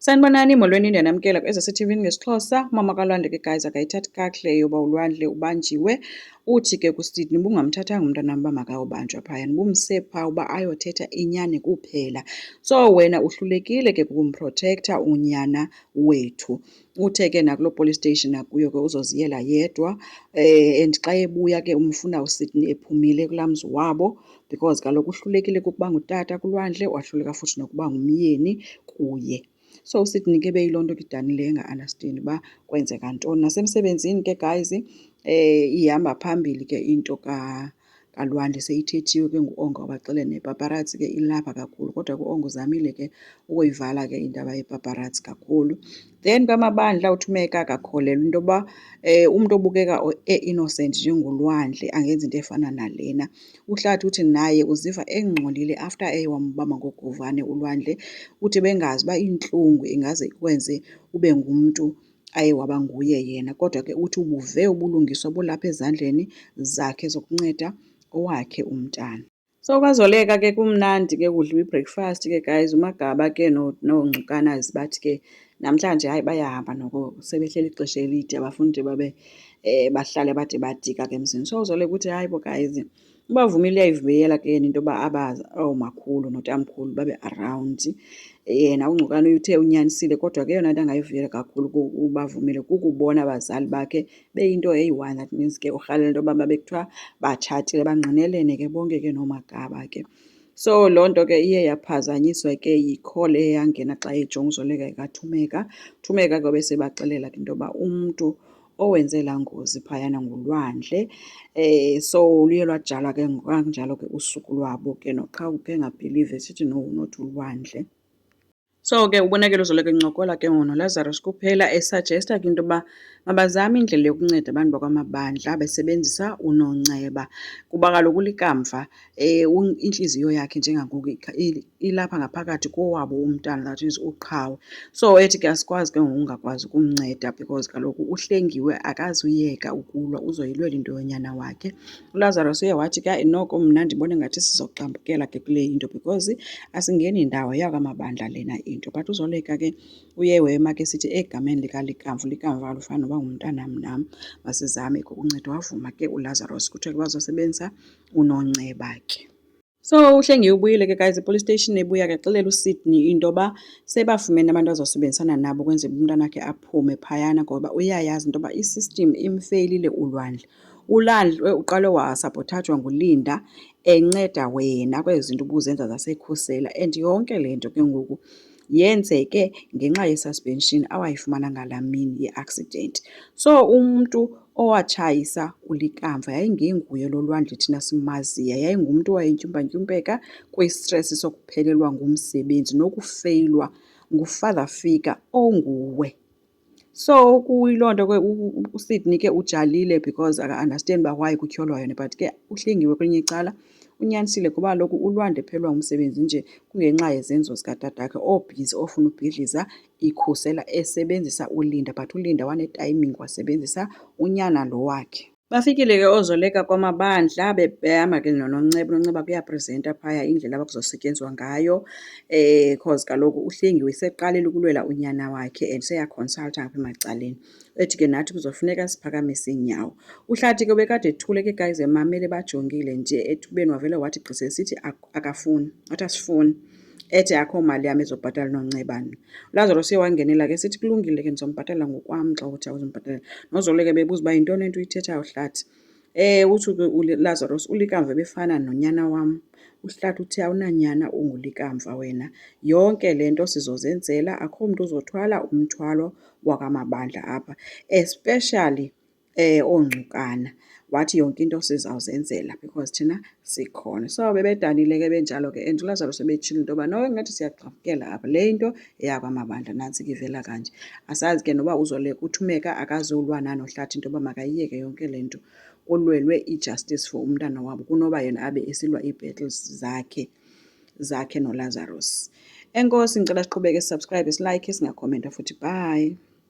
Sanibonani, molweni ndiyanamkela kwi-SABC-TV ngesiXhosa. Umama kaLwandle ke guys akayithathi kakuhle yoba uLwandle ubanjiwe. Uthi ke kuSydney ubungamthathanga umntanam uba makayоbanjwa phayana, ubumse phaa uba ayothetha inyani kuphela. So wena uhlulekile ke kukumprotektha unyana wethu. Uthe ke nakuloo police station akuyo ke uzoziyela yedwa. And xa ebuya ke umfuna uSydney ephumile kulaa mzi wabo because kaloku uhlulekile kukuba ngutata kuLwandle, wahluleka futhi nokuba ngumyeni kuye. So uSydney ke beyiloo nto ke idanileyo enga-understand uba kwenzeka ntoni. Nasemsebenzini ke guys ihamba phambili ke into kaLwandle seyithethiwe ke ngu-Onga wabaxelela nepaparazzi ke ilapha kakhulu. Kodwa ke uOnga uzamile ke ukuyivala ke indaba yepaparazzi kakhulu. Then kwaMabandla uThumeka akakholelwa into yoba umntu obukeka e-innocent njengoLwandle angenzi into efana nalena. Uhlathi uthi naye uziva engcolile after wambamba ngoguvane uLwandle. Uthi bengazi uba iintlungu ingaze ikwenze ube ngumntu aye waba nguye yena. Kodwa ke uthi ubuve ubulungiswa bulapha ezandleni zakhe zokunceda owakhe umntana. So kwazoleka ke kumnandi ke kudliwa i-breakfast ke guys. uMagaba ke noNgcukazi bathi ke namhlanje hayi bayahamba noko sebehleli ixesha elide abafuni de babe bahlale bade badika ke emzini. So uzoleka ukuthi hayi bo guys ubavumile uyayivuyela ke yena into yoba oomakhulu notamkhulu babe around. Yena uNgcukane uthe unyanisile kodwa ke eyona nto angayivuyela kakhulu ubavumile kukubona abazali bakhe beyinto eyi-one. That means ke urhalela into yoba babe kuthiwa batshatile bangqinelene ke bonke ke nooMagaba ke. So loo nto ke iye yaphazanyiswa ke yi-call eyangena xa ejonga uZoleka ekaThumeka. Thumeka ke besebaxelela ke into yoba umntu owenze laa ngozi phayana nguLwandle. So luye lwajalwa ke kanjalo ke usuku lwabo ke noqha ke engabhilivi esithi no not uLwandle. So ke ubonakele uZoleka encokola ke ngoNoLazarus kuphela esagesta ke into yoba mabazame indlela yokunceda abantu bakwaMabandla besebenzisa uNonceba kuba kaloku ulikamva intliziyo yakhe njengangoku ilapha ngaphakathi kowabo umntana, that is uQhawe. So ethi ke asikwazi ke ngoku ungakwazi ukumnceda because kaloku uHlengiwe akazuyeka ukulwa, uzoyilwela into yonyana wakhe. uLazarus uye wathi ke noko mna ndibona ngathi sizoxambukela ke kule into because asingeni ndawo yakwaMabandla lena into. But uZoleka ke uye wema ke sithi egameni likalikamva, ulikamva alufani noba ngumntanam nam, masizame ke uncedo. Wavuma ke uLazarus kuthiwe ke bazosebenzisa uNonceba ke. So uHlengiwe ubuyile ke guys epolice station, ebuya ke exelela uSydney into yoba sebafumene abantu azosebenzisana nabo ukwenzela umntana wakhe aphume phayana ngoba uyayazi into yoba i-system imfeyilile uLwandle. uLwandle uqale wasapothathwa nguLinda enceda wena kwezi zinto ubuzenza zasekhusela, and yonke le nto ke ngoku yenzeke ngenxa ye-suspension awayifumana ngalaa mini ye-accident. So umntu owatshayisa ulikamva yayingenguye lo Lwandle thina simaziyo, yayingumntu owayentyumpantyumpeka kwistresi sokuphelelwa ngumsebenzi nokufeyilwa ngufather figure onguwe. So kuyiloo nto ke uSydney ke ujalile because aka-understand uba why kutyholwa yena, but ke uHlengiwe kwelinye icala unyanisile kuba kaloku uLwandle ephelelwa ngumsebenzi nje kungenxa yezenzo zikatatakhe obhizi ofuna ubhidliza ikhusela esebenzisa uLinda, but uLinda wane-timing wasebenzisa unyana lo wakhe. Bafikile ke oozoleka kwaMabandla behamba ke noNonceba. uNonceba kuyaprezenta phaya indlela abakuzosetyenzwa ngayo cause kaloku uHlengiwe seqalile ukulwela unyana wakhe and seyakhonsaltha ngapha emacaleni. Ethi ke nathi kuzofuneka siphakamise iinyawo. Uhlathi ke bekade ethule ke guys emamele bajongile nje ethubeni wavele wathi gqise sithi akafuni, wathi asifuni. Ethi akho mali yam ezobhatala noNceba. uLazarus uye wangenela ke sithi kulungile ke ndizombhatalela ngokwam xa uthi awuzombhatalela. noZoleka bebuza uba yintoni into uyithethayo Hlathi. Uthi ke uLazarus ulikamva ebefana nonyana wam. uHlathi uthi awunanyana ungulikamva wena, yonke le nto sizozenzela, akho mntu uzothwala umthwalo wakwaMabandla apha, especially oongcukana. Wathi yonke into sizawuzenzela because thina sikhona. So bebedanile ke benjalo ke, and uLazarus ebetshilo into yoba no ngathi siyaxakekela apha, le into eyakwaMabandla nantsi ke ivela kanje. Asazi ke noba uZoleka uThumeka akazulwa na noHlathi into yoba makayiyeke yonke le nto, kulwelwe i-justice for umntana wabo kunoba yena abe esilwa ii-battles zakhe noLazarus. Enkosi, ngicela siqhubeke sisubscribe, silike, singakhomenta futhi. Bye.